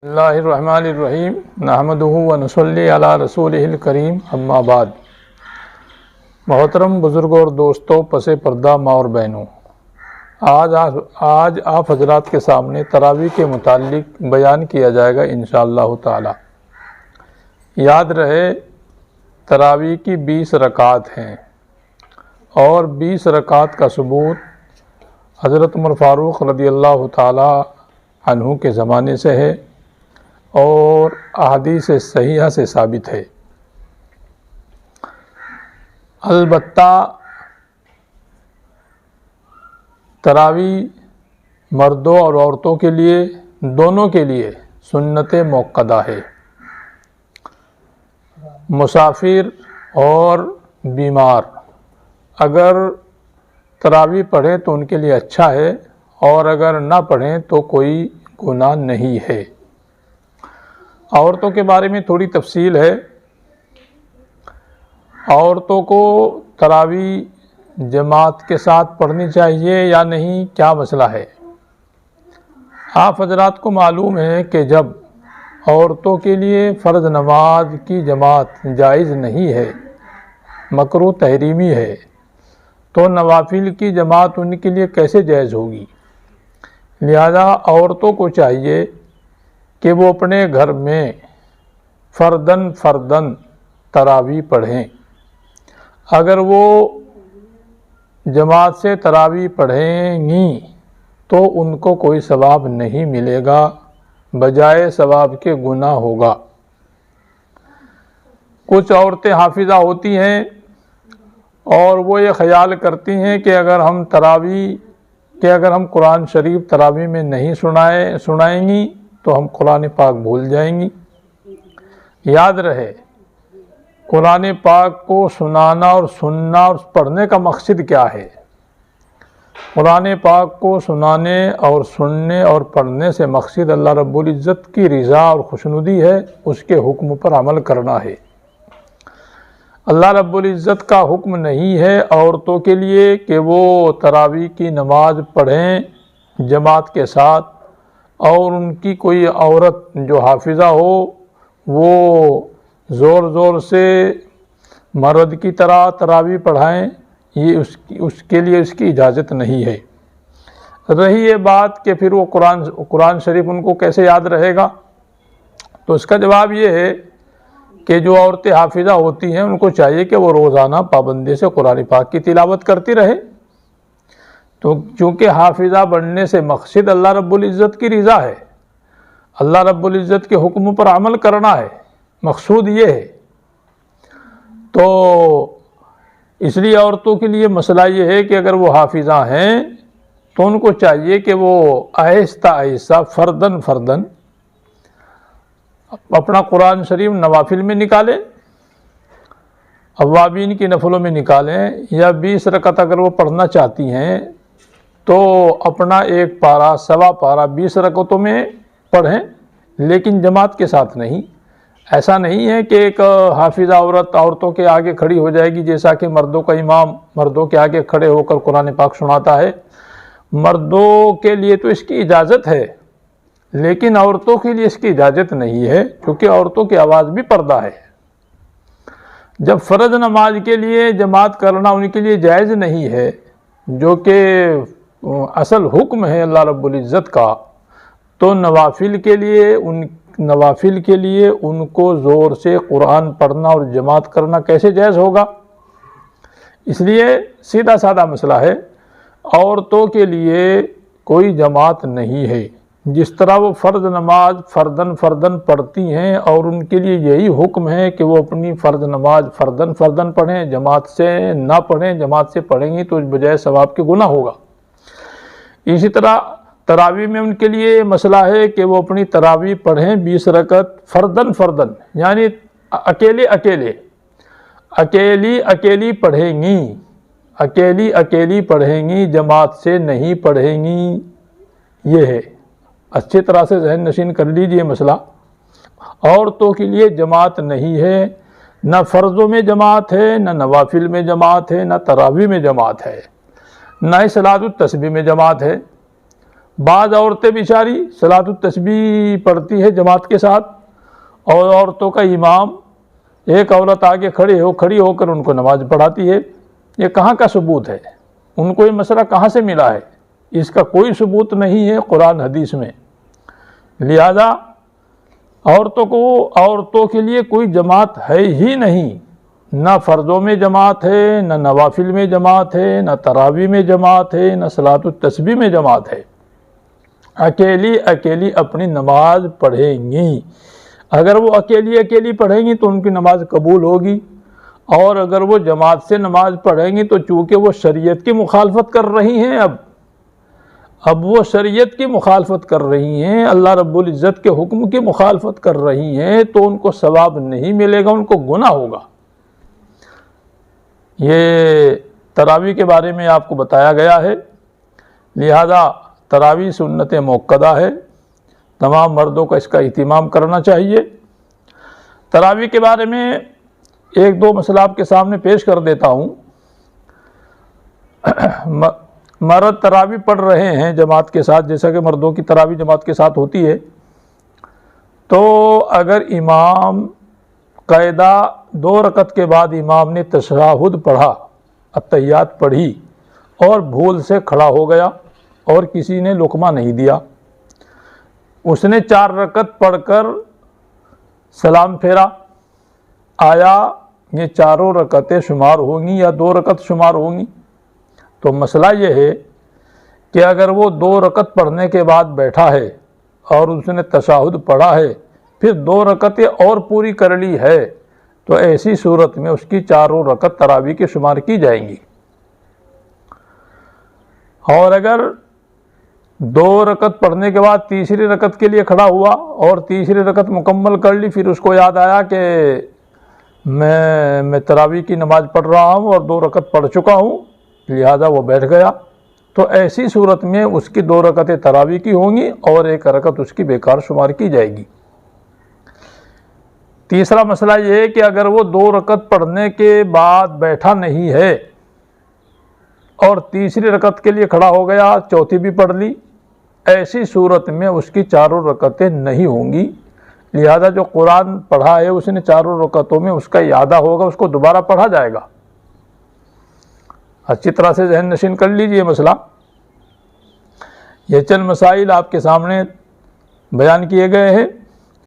اللہ الرحمن الرحیم نحمدہ ونصلی علی رسولہ الکریم اما بعد۔ محترم بزرگوں اور دوستوں، پس پردہ ماں اور بہنوں، آج آپ حضرات کے سامنے تراویح کے متعلق بیان کیا جائے گا انشاءاللہ تعالی۔ یاد رہے تراویح کی 20 رکعات ہیں اور 20 رکعات کا ثبوت حضرت عمر فاروق رضی اللہ تعالی عنہ کے زمانے سے ہے اور احادیث صحیحہ سے ثابت ہے۔ البتہ تراویح مردوں اور عورتوں کے لیے، دونوں کے لیے سنت موقدہ ہے۔ مسافر اور بیمار اگر تراویح پڑھیں تو ان کے لیے اچھا ہے، اور اگر نہ پڑھیں تو کوئی گناہ نہیں ہے۔ عورتوں کے بارے میں تھوڑی تفصیل ہے۔ عورتوں کو تراویح جماعت کے ساتھ پڑھنی چاہیے یا نہیں، کیا مسئلہ ہے؟ آپ حضرات کو معلوم ہے کہ جب عورتوں کے لیے فرض نماز کی جماعت جائز نہیں ہے، مکروہ تحریمی ہے، تو نوافل کی جماعت ان کے لیے کیسے جائز ہوگی؟ لہذا عورتوں کو چاہیے کہ وہ اپنے گھر میں فرداً تراویح پڑھیں۔ اگر وہ جماعت سے تراویح پڑھیں گی تو ان کو کوئی ثواب نہیں ملے گا، بجائے ثواب کے گناہ ہوگا۔ کچھ عورتیں حافظہ ہوتی ہیں اور وہ یہ خیال کرتی ہیں کہ اگر ہم قرآن شریف تراویح میں نہیں سنائیں گی تو ہم قرآن پاک بھول جائیں گی۔ یاد رہے قرآن پاک کو سنانا اور سننا اور پڑھنے کا مقصد کیا ہے؟ قرآن پاک کو سنانے اور سننے اور پڑھنے سے مقصد اللہ رب العزت کی رضا اور خوشنودی ہے، اس کے حکم پر عمل کرنا ہے۔ اللہ رب العزت کا حکم نہیں ہے عورتوں کے لیے کہ وہ تراویح کی نماز پڑھیں جماعت کے ساتھ، اور ان کی کوئی عورت جو حافظہ ہو وہ زور سے مرد کی طرح تراویح پڑھائیں، یہ اس کے لیے اس کی اجازت نہیں ہے۔ رہی یہ بات کہ پھر وہ قرآن شریف ان کو کیسے یاد رہے گا، تو اس کا جواب یہ ہے کہ جو عورتیں حافظہ ہوتی ہیں ان کو چاہیے کہ وہ روزانہ پابندی سے قرآن پاک کی تلاوت کرتی رہے، تو چونکہ حافظہ بننے سے مقصد اللہ رب العزت کی رضا ہے، اللہ رب العزت کے حکم پر عمل کرنا ہے، مقصود یہ ہے۔ تو اس لیے عورتوں کے لیے مسئلہ یہ ہے کہ اگر وہ حافظہ ہیں تو ان کو چاہیے کہ وہ آہستہ فرداً اپنا قرآن شریف نوافل میں نکالیں، اوابین کی نفلوں میں نکالیں، یا 20 رکعت اگر وہ پڑھنا چاہتی ہیں تو اپنا ایک پارہ سوا پارہ 20 رکعتوں میں پڑھیں، لیکن جماعت کے ساتھ نہیں۔ ایسا نہیں ہے کہ ایک حافظہ عورتوں کے آگے کھڑی ہو جائے گی، جیسا کہ مردوں کا امام مردوں کے آگے کھڑے ہو کر قرآن پاک سناتا ہے۔ مردوں کے لیے تو اس کی اجازت ہے، لیکن عورتوں کے لیے اس کی اجازت نہیں ہے، کیونکہ عورتوں کی آواز بھی پردہ ہے۔ جب فرض نماز کے لیے جماعت کرنا ان کے لیے جائز نہیں ہے، جو کہ اصل حکم ہے اللہ رب العزت کا، تو نوافل کے لیے ان کو زور سے قرآن پڑھنا اور جماعت کرنا کیسے جائز ہوگا؟ اس لیے سیدھا سادہ مسئلہ ہے، عورتوں کے لیے کوئی جماعت نہیں ہے۔ جس طرح وہ فرض نماز فرداً پڑھتی ہیں اور ان کے لیے یہی حکم ہے کہ وہ اپنی فرض نماز فرداً پڑھیں، جماعت سے نہ پڑھیں، جماعت سے پڑھیں گی تو اس بجائے ثواب کے گناہ ہوگا۔ اسی طرح تراویح میں ان کے لیے مسئلہ ہے کہ وہ اپنی تراویح پڑھیں 20 رکعت فرداً، یعنی اکیلی پڑھیں گی، جماعت سے نہیں پڑھیں گی۔ یہ ہے، اچھی طرح سے ذہن نشین کر لیجئے مسئلہ۔ عورتوں کے لیے جماعت نہیں ہے، نہ فرضوں میں جماعت ہے، نہ نوافل میں جماعت ہے، نہ تراویح میں جماعت ہے، نہ ہی صلاۃ التسبیح میں جماعت ہے۔ بعض عورتیں بیچاری صلاۃ التسبیح پڑھتی ہے جماعت کے ساتھ، اور عورتوں کا امام ایک عورت آگے کھڑی ہو کر ان کو نماز پڑھاتی ہے۔ یہ کہاں کا ثبوت ہے؟ ان کو یہ مسئلہ کہاں سے ملا ہے؟ اس کا کوئی ثبوت نہیں ہے قرآن حدیث میں۔ لہذا عورتوں کے لیے کوئی جماعت ہے ہی نہیں، نہ فرضوں میں جماعت ہے، نہ نوافل میں جماعت ہے، نہ تراویح میں جماعت ہے، نہ صلاۃ التسبیح میں جماعت ہے۔ اکیلی اپنی نماز پڑھیں گی۔ اگر وہ اکیلی پڑھیں گی تو ان کی نماز قبول ہوگی، اور اگر وہ جماعت سے نماز پڑھیں گی تو چونکہ وہ شریعت کی مخالفت کر رہی ہیں، اب وہ شریعت کی مخالفت کر رہی ہیں، اللہ رب العزت کے حکم کی مخالفت کر رہی ہیں، تو ان کو ثواب نہیں ملے گا، ان کو گناہ ہوگا۔ یہ تراویح کے بارے میں آپ کو بتایا گیا ہے۔ لہذا تراویح سنت موقدہ ہے، تمام مردوں کا اس کا اہتمام کرنا چاہیے۔ تراویح کے بارے میں ایک دو مسئلہ آپ کے سامنے پیش کر دیتا ہوں۔ مرد تراویح پڑھ رہے ہیں جماعت کے ساتھ، جیسا کہ مردوں کی تراویح جماعت کے ساتھ ہوتی ہے، تو اگر امام قاعدہ 2 رکعت کے بعد امام نے تشہد پڑھا، التحیات پڑھی، اور بھول سے کھڑا ہو گیا اور کسی نے لقمہ نہیں دیا، اس نے 4 رکعت پڑھ کر سلام پھیرا، آیا یہ چاروں رکعتیں شمار ہوں گی یا 2 رکعت شمار ہوں گی؟ تو مسئلہ یہ ہے کہ اگر وہ 2 رکعت پڑھنے کے بعد بیٹھا ہے اور اس نے تشہد پڑھا ہے، پھر 2 رکعتیں اور پوری کر لی ہے، تو ایسی صورت میں اس کی 4 رکعت تراویح کے شمار کی جائیں گی۔ اور اگر 2 رکعت پڑھنے کے بعد تیسری رکعت کے لیے کھڑا ہوا اور تیسری رکعت مکمل کر لی، پھر اس کو یاد آیا کہ میں تراویح کی نماز پڑھ رہا ہوں اور 2 رکعت پڑھ چکا ہوں، لہذا وہ بیٹھ گیا، تو ایسی صورت میں اس کی 2 رکعتیں تراویح کی ہوں گی اور 1 رکعت اس کی بیکار شمار کی جائے گی۔ تیسرا مسئلہ یہ ہے کہ اگر وہ 2 رکعت پڑھنے کے بعد بیٹھا نہیں ہے اور تیسری رکعت کے لیے کھڑا ہو گیا، چوتھی بھی پڑھ لی، ایسی صورت میں اس کی 4 رکعتیں نہیں ہوں گی، لہذا جو قرآن پڑھا ہے اس نے 4 رکعتوں میں اس کا اعادہ ہوگا، اس کو دوبارہ پڑھا جائے گا۔ اچھی طرح سے ذہن نشین کر لیجئے مسئلہ۔ یہ چند مسائل آپ کے سامنے بیان کیے گئے ہیں۔